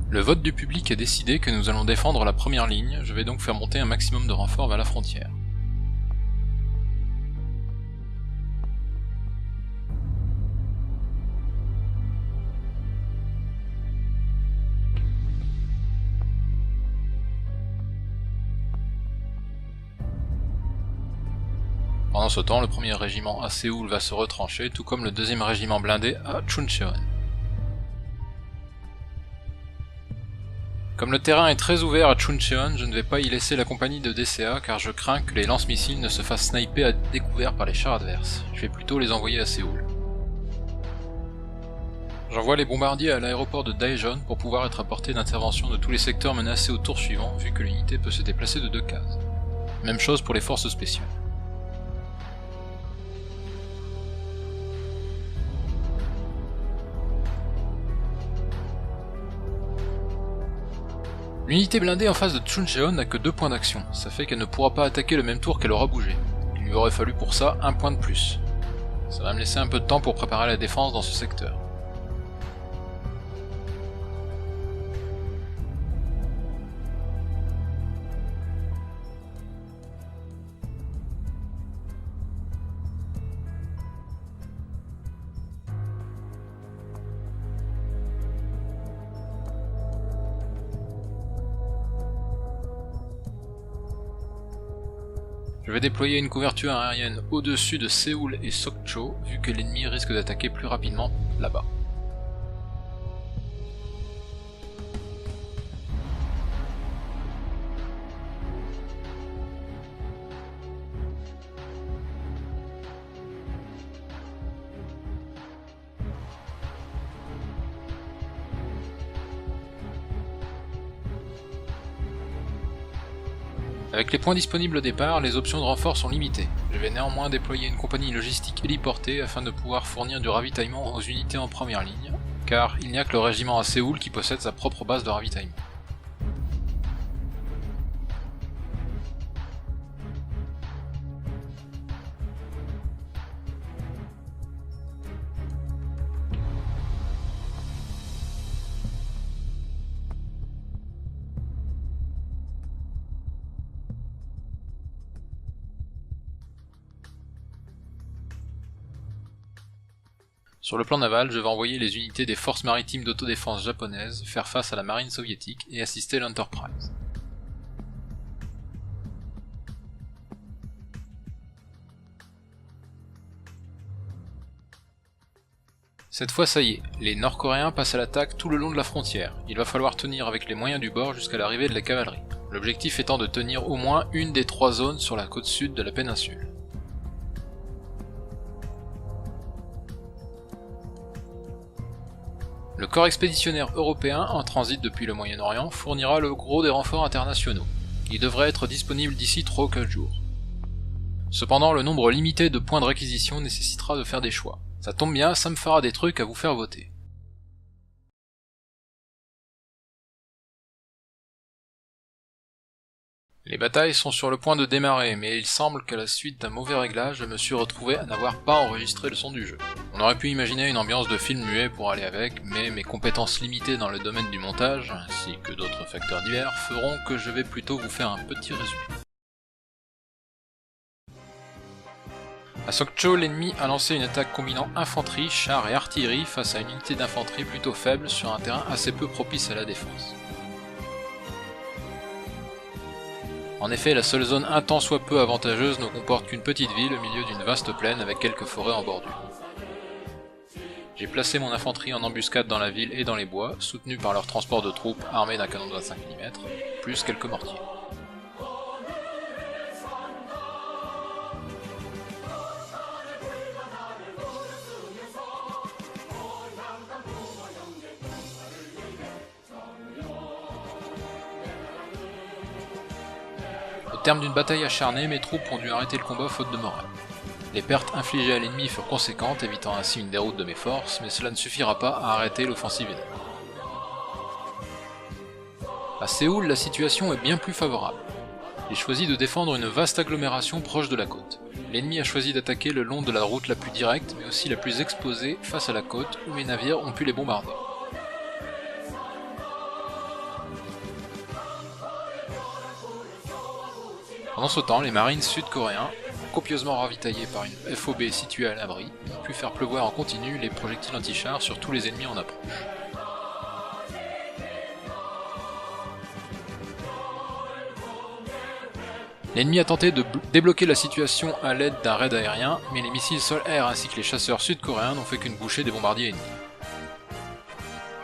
Le vote du public a décidé que nous allons défendre la première ligne, je vais donc faire monter un maximum de renforts vers la frontière. Pendant ce temps, le premier régiment à Séoul va se retrancher, tout comme le deuxième régiment blindé à Chuncheon. Comme le terrain est très ouvert à Chuncheon, je ne vais pas y laisser la compagnie de DCA car je crains que les lance-missiles ne se fassent sniper à découvert par les chars adverses. Je vais plutôt les envoyer à Séoul. J'envoie les bombardiers à l'aéroport de Daejeon pour pouvoir être à portée d'intervention de tous les secteurs menacés au tour suivant, vu que l'unité peut se déplacer de 2 cases. Même chose pour les forces spéciales. L'unité blindée en face de Chuncheon n'a que 2 points d'action, ça fait qu'elle ne pourra pas attaquer le même tour qu'elle aura bougé. Il lui aurait fallu pour ça 1 point de plus. Ça va me laisser un peu de temps pour préparer la défense dans ce secteur. Je vais déployer une couverture aérienne au-dessus de Séoul et Sokcho, vu que l'ennemi risque d'attaquer plus rapidement là-bas. Avec les points disponibles au départ, les options de renfort sont limitées. Je vais néanmoins déployer une compagnie logistique héliportée afin de pouvoir fournir du ravitaillement aux unités en première ligne, car il n'y a que le régiment à Séoul qui possède sa propre base de ravitaillement. Sur le plan naval, je vais envoyer les unités des forces maritimes d'autodéfense japonaises faire face à la marine soviétique et assister l'Enterprise. Cette fois ça y est, les Nord-Coréens passent à l'attaque tout le long de la frontière. Il va falloir tenir avec les moyens du bord jusqu'à l'arrivée de la cavalerie. L'objectif étant de tenir au moins une des 3 zones sur la côte sud de la péninsule. Le corps expéditionnaire européen en transit depuis le Moyen-Orient fournira le gros des renforts internationaux. Il devrait être disponible d'ici 3 ou 4 jours. Cependant, le nombre limité de points de réquisition nécessitera de faire des choix. Ça tombe bien, ça me fera des trucs à vous faire voter. Les batailles sont sur le point de démarrer, mais il semble qu'à la suite d'un mauvais réglage, je me suis retrouvé à n'avoir pas enregistré le son du jeu. On aurait pu imaginer une ambiance de film muet pour aller avec, mais mes compétences limitées dans le domaine du montage, ainsi que d'autres facteurs divers, feront que je vais plutôt vous faire un petit résumé. À Sokcho, l'ennemi a lancé une attaque combinant infanterie, chars et artillerie face à une unité d'infanterie plutôt faible sur un terrain assez peu propice à la défense. En effet, la seule zone un tant soit peu avantageuse ne comporte qu'une petite ville au milieu d'une vaste plaine avec quelques forêts en bordure. J'ai placé mon infanterie en embuscade dans la ville et dans les bois, soutenu par leur transport de troupes armés d'un canon de 25 mm, plus quelques mortiers. Au terme d'une bataille acharnée, mes troupes ont dû arrêter le combat faute de morale. Les pertes infligées à l'ennemi furent conséquentes, évitant ainsi une déroute de mes forces, mais cela ne suffira pas à arrêter l'offensive ennemie. À Séoul, la situation est bien plus favorable. J'ai choisi de défendre une vaste agglomération proche de la côte. L'ennemi a choisi d'attaquer le long de la route la plus directe, mais aussi la plus exposée face à la côte, où mes navires ont pu les bombarder. Pendant ce temps, les marines sud-coréens, copieusement ravitaillés par une FOB située à l'abri, ont pu faire pleuvoir en continu les projectiles anti-chars sur tous les ennemis en approche. L'ennemi a tenté de débloquer la situation à l'aide d'un raid aérien, mais les missiles sol-air ainsi que les chasseurs sud-coréens n'ont fait qu'une bouchée des bombardiers ennemis.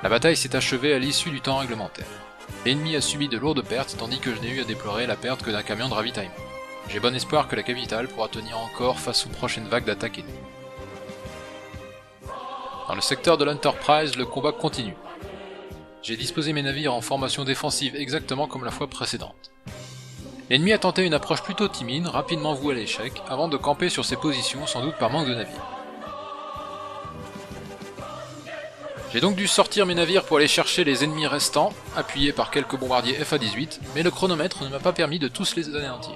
La bataille s'est achevée à l'issue du temps réglementaire. L'ennemi a subi de lourdes pertes, tandis que je n'ai eu à déplorer la perte que d'un camion de ravitaillement. J'ai bon espoir que la capitale pourra tenir encore face aux prochaines vagues d'attaques ennemies. Dans le secteur de l'Enterprise, le combat continue. J'ai disposé mes navires en formation défensive exactement comme la fois précédente. L'ennemi a tenté une approche plutôt timide, rapidement vouée à l'échec, avant de camper sur ses positions, sans doute par manque de navires. J'ai donc dû sortir mes navires pour aller chercher les ennemis restants, appuyés par quelques bombardiers FA-18, mais le chronomètre ne m'a pas permis de tous les anéantir.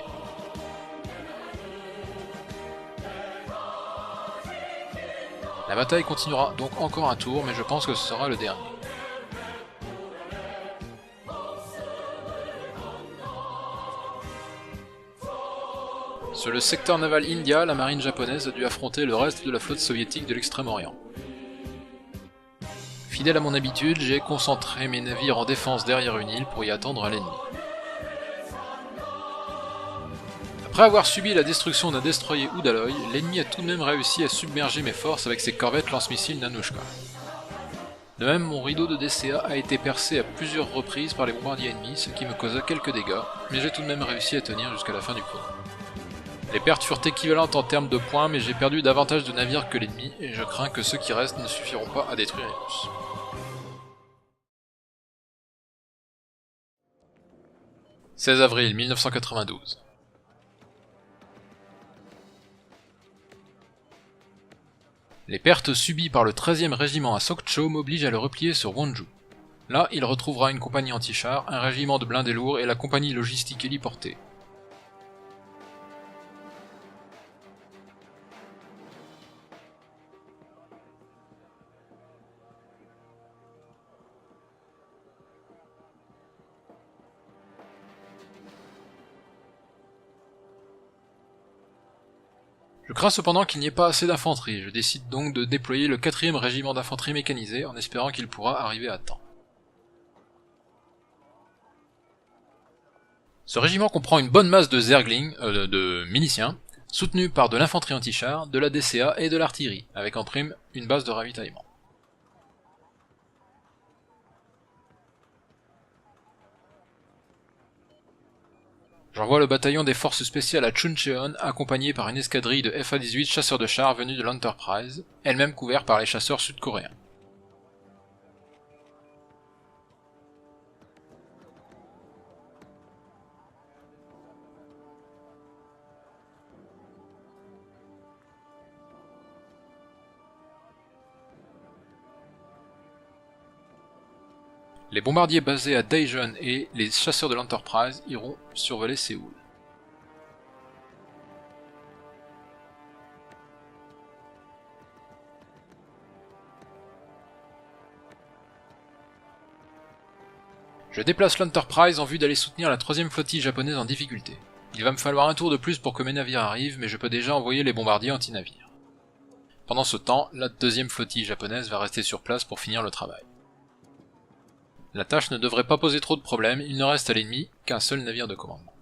La bataille continuera donc encore un tour, mais je pense que ce sera le dernier. Sur le secteur naval India, la marine japonaise a dû affronter le reste de la flotte soviétique de l'Extrême-Orient. Fidèle à mon habitude, j'ai concentré mes navires en défense derrière une île pour y attendre l'ennemi. Après avoir subi la destruction d'un destroyer Udaloy, l'ennemi a tout de même réussi à submerger mes forces avec ses corvettes lance-missiles Nanushka. De même, mon rideau de DCA a été percé à plusieurs reprises par les bombardiers ennemis, ce qui me causa quelques dégâts, mais j'ai tout de même réussi à tenir jusqu'à la fin du chrono. Les pertes furent équivalentes en termes de points, mais j'ai perdu davantage de navires que l'ennemi, et je crains que ceux qui restent ne suffiront pas à détruire les Russes. « 16 avril 1992 » Les pertes subies par le 13e régiment à Sokcho m'obligent à le replier sur Wonju. Là, il retrouvera une compagnie anti-char, un régiment de blindés lourds et la compagnie logistique héliportée. Je crains cependant qu'il n'y ait pas assez d'infanterie, je décide donc de déployer le 4e régiment d'infanterie mécanisée en espérant qu'il pourra arriver à temps. Ce régiment comprend une bonne masse de zerglings, de miliciens, soutenus par de l'infanterie anti-char, de la DCA et de l'artillerie, avec en prime une base de ravitaillement. J'envoie le bataillon des forces spéciales à Chuncheon, accompagné par une escadrille de FA-18 chasseurs de chars venus de l'Enterprise, elle-même couverte par les chasseurs sud-coréens. Les bombardiers basés à Daejeon et les chasseurs de l'Enterprise iront survoler Séoul. Je déplace l'Enterprise en vue d'aller soutenir la 3e flottille japonaise en difficulté. Il va me falloir un tour de plus pour que mes navires arrivent, mais je peux déjà envoyer les bombardiers anti-navires. Pendant ce temps, la 2e flottille japonaise va rester sur place pour finir le travail. La tâche ne devrait pas poser trop de problèmes, il ne reste à l'ennemi qu'un seul navire de commandement.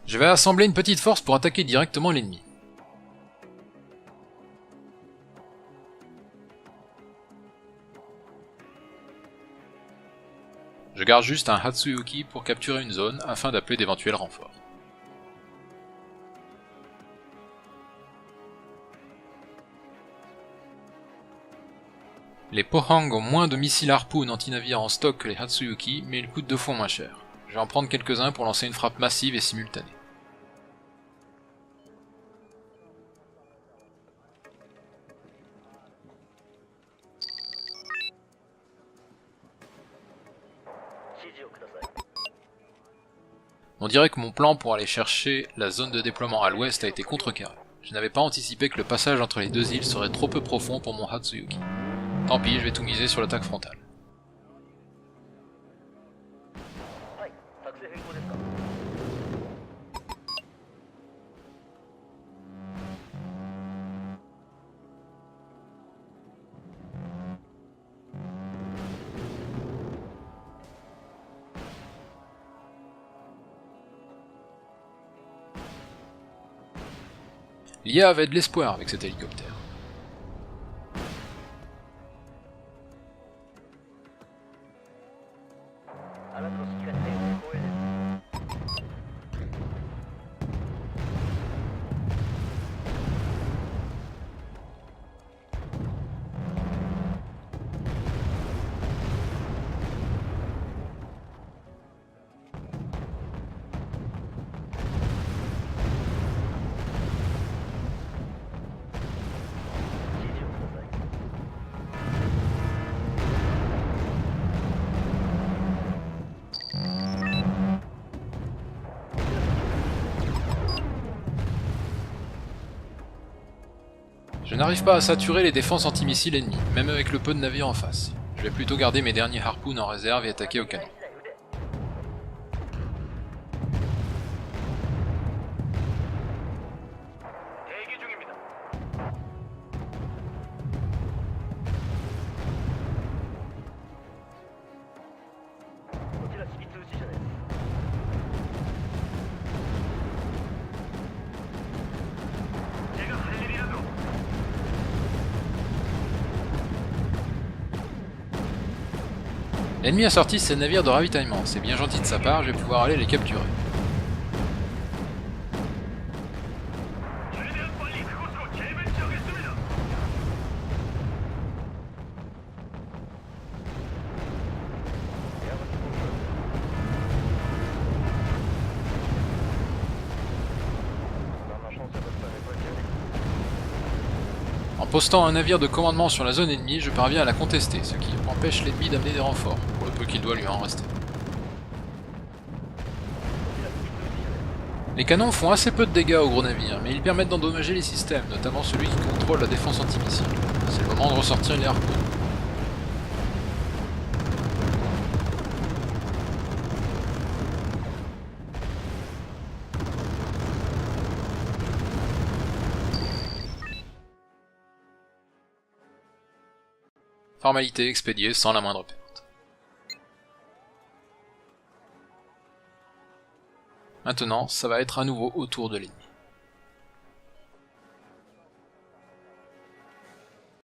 Je vais assembler une petite force pour attaquer directement l'ennemi. Je garde juste un Hatsuyuki pour capturer une zone afin d'appeler d'éventuels renforts. Les Pohang ont moins de missiles harpoon anti-navires en stock que les Hatsuyuki, mais ils coûtent 2 fois moins cher. Je vais en prendre quelques-uns pour lancer une frappe massive et simultanée. On dirait que mon plan pour aller chercher la zone de déploiement à l'ouest a été contrecarré. Je n'avais pas anticipé que le passage entre les deux îles serait trop peu profond pour mon Hatsuyuki. Tant pis, je vais tout miser sur l'attaque frontale. L'IA avait de l'espoir avec cet hélicoptère. Je n'arrive pas à saturer les défenses antimissiles ennemies, même avec le peu de navires en face. Je vais plutôt garder mes derniers harpoons en réserve et attaquer au canon. L'ennemi a sorti ses navires de ravitaillement, c'est bien gentil de sa part, je vais pouvoir aller les capturer. En postant un navire de commandement sur la zone ennemie, je parviens à la contester, ce qui empêche l'ennemi d'amener des renforts, pour le peu qu'il doit lui en rester. Les canons font assez peu de dégâts aux gros navires, mais ils permettent d'endommager les systèmes, notamment celui qui contrôle la défense antimissile. C'est le moment de ressortir les harpoons. Formalité expédiée sans la moindre perte. Maintenant, ça va être à nouveau au tour de l'ennemi.